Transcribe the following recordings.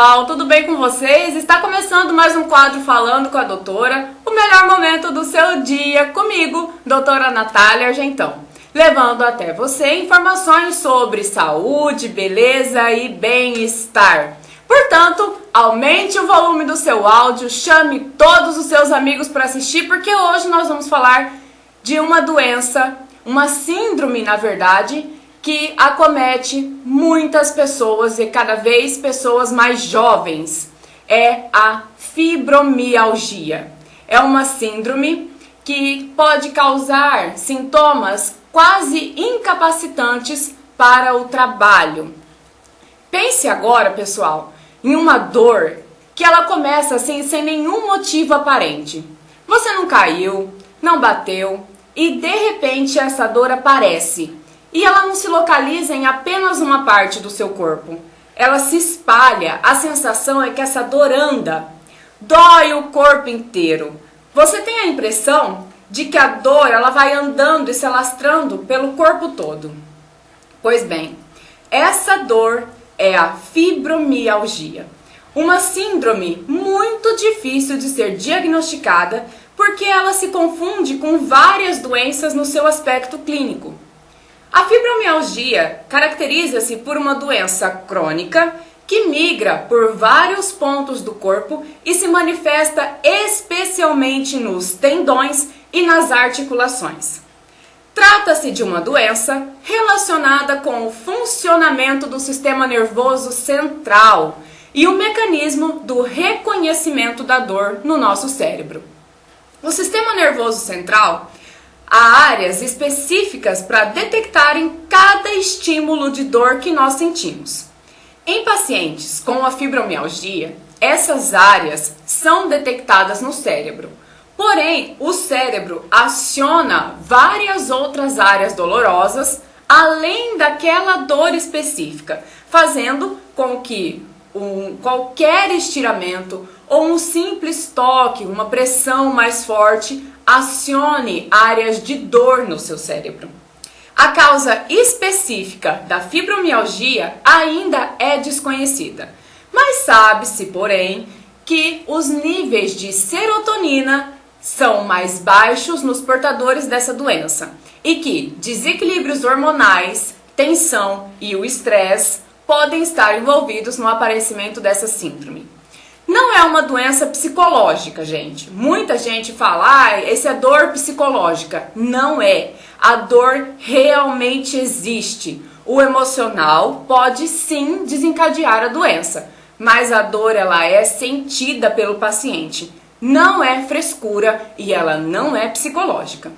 pessoal, tudo bem com vocês? Está começando mais um quadro Falando com a Doutora, o melhor momento do seu dia comigo, doutora Natália Argentão, levando até você informações sobre saúde, beleza e bem-estar. Portanto, aumente o volume do seu áudio, chame todos os seus amigos para assistir, porque hoje nós vamos falar de uma doença, uma síndrome, na verdade, que acomete muitas pessoas e cada vez pessoas mais jovens. É a fibromialgia. É uma síndrome que pode causar sintomas quase incapacitantes para o trabalho. Pense agora, pessoal, em uma dor que ela começa assim sem nenhum motivo aparente. Você não caiu, não bateu e de repente essa dor aparece. E ela não se localiza em apenas uma parte do seu corpo. Ela se espalha, a sensação é que essa dor anda. Dói o corpo inteiro. Você tem a impressão de que a dor ela vai andando e se alastrando pelo corpo todo. Pois bem, essa dor é a fibromialgia. Uma síndrome muito difícil de ser diagnosticada porque ela se confunde com várias doenças no seu aspecto clínico. A fibromialgia caracteriza-se por uma doença crônica que migra por vários pontos do corpo e se manifesta especialmente nos tendões e nas articulações. Trata-se de uma doença relacionada com o funcionamento do sistema nervoso central e o mecanismo do reconhecimento da dor no nosso cérebro. O sistema nervoso central há áreas específicas para detectarem cada estímulo de dor que nós sentimos. Em pacientes com a fibromialgia, essas áreas são detectadas no cérebro. Porém, o cérebro aciona várias outras áreas dolorosas além daquela dor específica, fazendo com que qualquer estiramento ou um simples toque, uma pressão mais forte, acione áreas de dor no seu cérebro. A causa específica da fibromialgia ainda é desconhecida, mas sabe-se, porém, que os níveis de serotonina são mais baixos nos portadores dessa doença e que desequilíbrios hormonais, tensão e o estresse podem estar envolvidos no aparecimento dessa síndrome. Não é uma doença psicológica, gente. Muita gente fala, esse é dor psicológica. Não é. A dor realmente existe. O emocional pode sim desencadear a doença, mas a dor ela é sentida pelo paciente. Não é frescura e ela não é psicológica.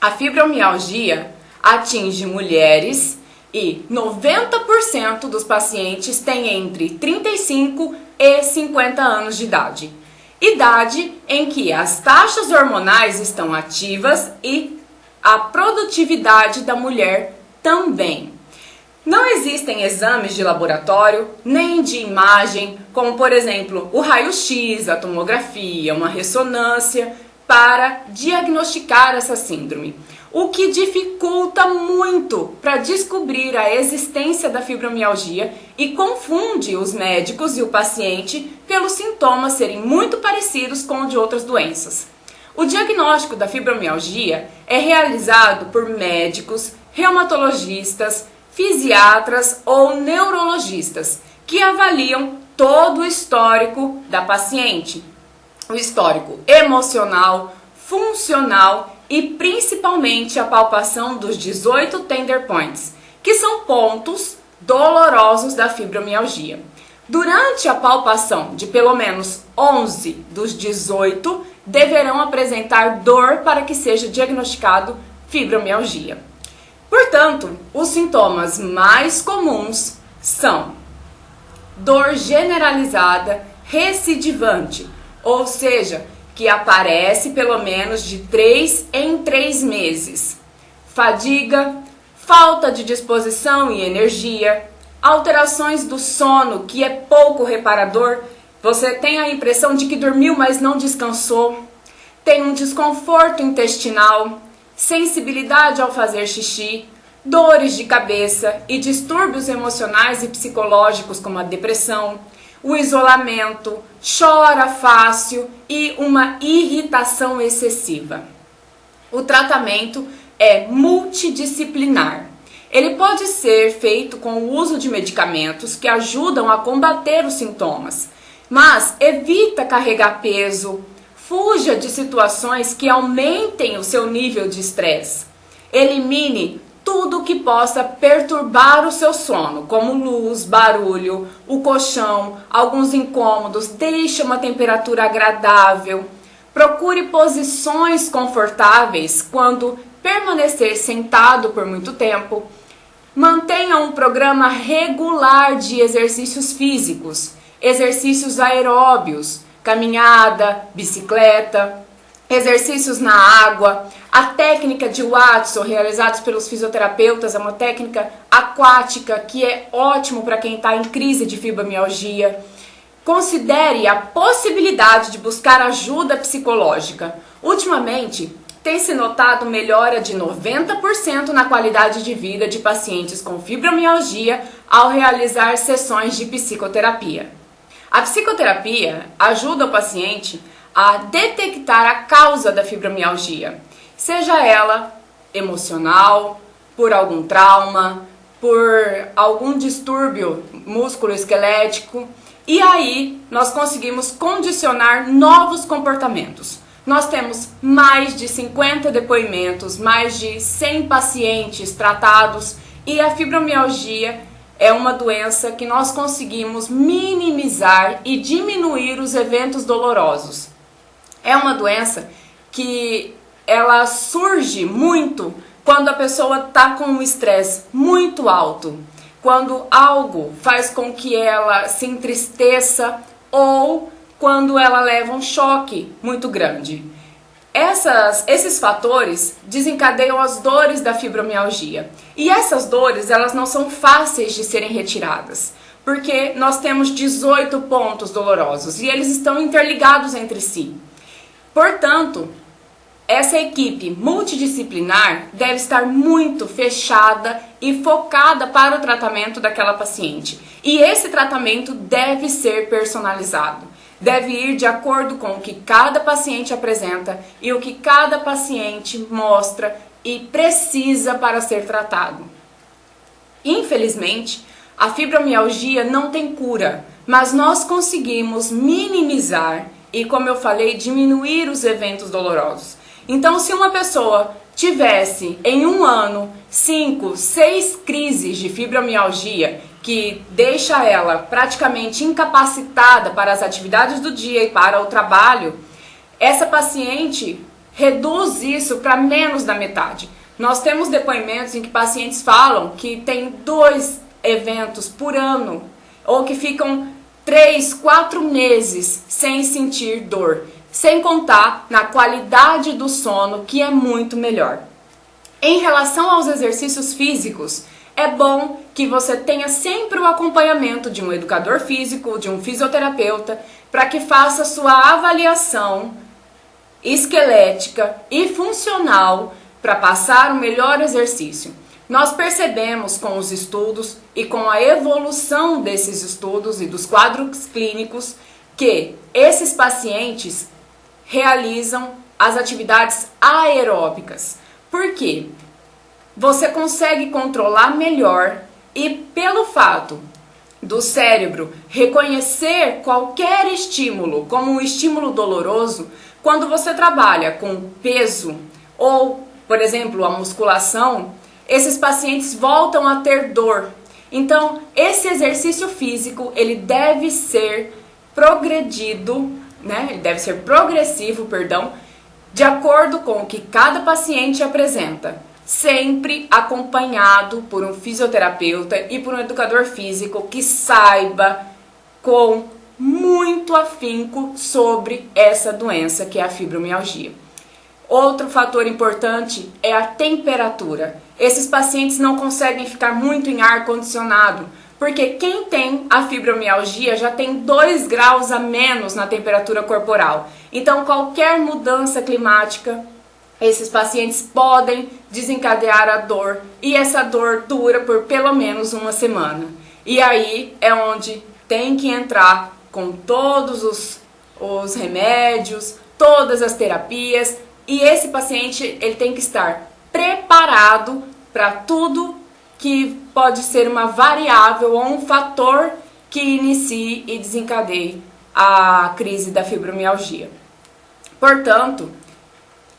A fibromialgia atinge mulheres e 90% dos pacientes têm entre 35 e 50 anos de idade. Idade em que as taxas hormonais estão ativas e a produtividade da mulher também. Não existem exames de laboratório, nem de imagem, como por exemplo o raio-x, a tomografia, uma ressonância, para diagnosticar essa síndrome, o que dificulta muito para descobrir a existência da fibromialgia e confunde os médicos e o paciente pelos sintomas serem muito parecidos com o de outras doenças. O diagnóstico da fibromialgia é realizado por médicos, reumatologistas, fisiatras ou neurologistas, que avaliam todo o histórico da paciente. O histórico emocional, funcional e principalmente a palpação dos 18 tender points, que são pontos dolorosos da fibromialgia. Durante a palpação de pelo menos 11 dos 18, deverão apresentar dor para que seja diagnosticado fibromialgia. Portanto, os sintomas mais comuns são dor generalizada recidivante, ou seja, que aparece pelo menos de 3 em 3 meses. Fadiga, falta de disposição e energia, alterações do sono que é pouco reparador, você tem a impressão de que dormiu, mas não descansou, tem um desconforto intestinal, sensibilidade ao fazer xixi, dores de cabeça e distúrbios emocionais e psicológicos como a depressão, o isolamento, chora fácil e uma irritação excessiva. O tratamento é multidisciplinar. Ele pode ser feito com o uso de medicamentos que ajudam a combater os sintomas, mas evita carregar peso, fuja de situações que aumentem o seu nível de estresse. Elimine tudo que possa perturbar o seu sono, como luz, barulho, o colchão, alguns incômodos. Deixe uma temperatura agradável. Procure posições confortáveis quando permanecer sentado por muito tempo. Mantenha um programa regular de exercícios físicos, exercícios aeróbios, caminhada, bicicleta, exercícios na água. A técnica de Watson, realizados pelos fisioterapeutas, é uma técnica aquática que é ótimo para quem está em crise de fibromialgia. Considere a possibilidade de buscar ajuda psicológica. Ultimamente, tem se notado melhora de 90% na qualidade de vida de pacientes com fibromialgia ao realizar sessões de psicoterapia. A psicoterapia ajuda o paciente a detectar a causa da fibromialgia, seja ela emocional, por algum trauma, por algum distúrbio músculo-esquelético, e aí nós conseguimos condicionar novos comportamentos. Nós temos mais de 50 depoimentos, mais de 100 pacientes tratados, e a fibromialgia é uma doença que nós conseguimos minimizar e diminuir os eventos dolorosos. É uma doença que ela surge muito quando a pessoa está com um estresse muito alto, quando algo faz com que ela se entristeça ou quando ela leva um choque muito grande. Esses fatores desencadeiam as dores da fibromialgia. E essas dores, elas não são fáceis de serem retiradas, porque nós temos 18 pontos dolorosos e eles estão interligados entre si. Portanto, essa equipe multidisciplinar deve estar muito fechada e focada para o tratamento daquela paciente. E esse tratamento deve ser personalizado. Deve ir de acordo com o que cada paciente apresenta e o que cada paciente mostra e precisa para ser tratado. Infelizmente, a fibromialgia não tem cura, mas nós conseguimos minimizar e, como eu falei, diminuir os eventos dolorosos. Então, se uma pessoa tivesse em um ano 5, 6 crises de fibromialgia, que deixa ela praticamente incapacitada para as atividades do dia e para o trabalho, essa paciente reduz isso para menos da metade. Nós temos depoimentos em que pacientes falam que tem 2 eventos por ano, ou que ficam 3, 4 meses sem sentir dor, sem contar na qualidade do sono, que é muito melhor. Em relação aos exercícios físicos, é bom que você tenha sempre o acompanhamento de um educador físico, de um fisioterapeuta, para que faça sua avaliação esquelética e funcional para passar o melhor exercício. Nós percebemos com os estudos e com a evolução desses estudos e dos quadros clínicos que esses pacientes realizam as atividades aeróbicas. Por quê? Você consegue controlar melhor e pelo fato do cérebro reconhecer qualquer estímulo como um estímulo doloroso, quando você trabalha com peso ou, por exemplo, a musculação, esses pacientes voltam a ter dor. Então, esse exercício físico, ele deve ser progredido, ele deve ser progressivo, de acordo com o que cada paciente apresenta, sempre acompanhado por um fisioterapeuta e por um educador físico que saiba com muito afinco sobre essa doença que é a fibromialgia. Outro fator importante é a temperatura. Esses pacientes não conseguem ficar muito em ar condicionado, porque quem tem a fibromialgia já tem 2 graus a menos na temperatura corporal. Então, qualquer mudança climática, esses pacientes podem desencadear a dor, e essa dor dura por pelo menos uma semana. E aí é onde tem que entrar com todos os remédios, todas as terapias, e esse paciente ele tem que estar preparado para tudo que pode ser uma variável ou um fator que inicie e desencadeie a crise da fibromialgia. Portanto,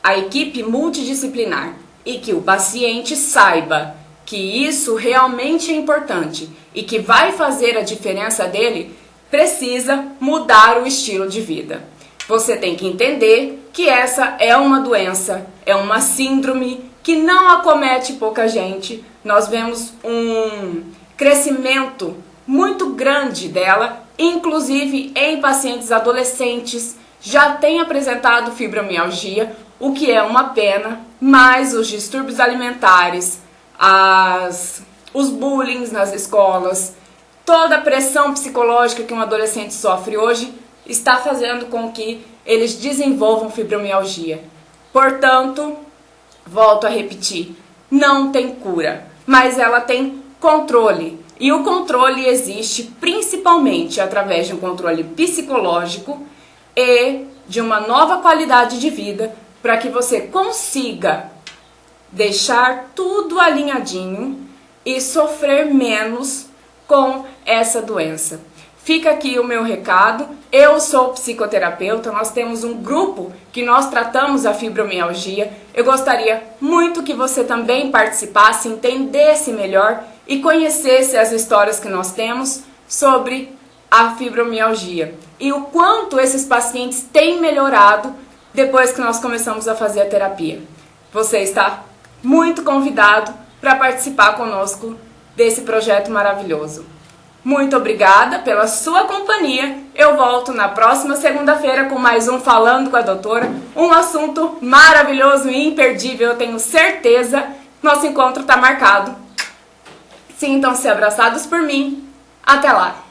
a equipe multidisciplinar e que o paciente saiba que isso realmente é importante e que vai fazer a diferença dele, precisa mudar o estilo de vida. Você tem que entender que essa é uma doença, é uma síndrome que não acomete pouca gente. Nós vemos um crescimento muito grande dela, inclusive em pacientes adolescentes, já tem apresentado fibromialgia, o que é uma pena, mas os distúrbios alimentares, os bullying nas escolas, toda a pressão psicológica que um adolescente sofre hoje está fazendo com que eles desenvolvam fibromialgia. Portanto, volto a repetir, não tem cura, mas ela tem controle. E o controle existe principalmente através de um controle psicológico e de uma nova qualidade de vida para que você consiga deixar tudo alinhadinho e sofrer menos com essa doença. Fica aqui o meu recado. Eu sou psicoterapeuta, nós temos um grupo que nós tratamos a fibromialgia. Eu gostaria muito que você também participasse, entendesse melhor e conhecesse as histórias que nós temos sobre a fibromialgia e o quanto esses pacientes têm melhorado depois que nós começamos a fazer a terapia. Você está muito convidado para participar conosco desse projeto maravilhoso. Muito obrigada pela sua companhia. Eu volto na próxima segunda-feira com mais um Falando com a Doutora. Um assunto maravilhoso e imperdível, eu tenho certeza. Nosso encontro está marcado. Sintam-se abraçados por mim. Até lá!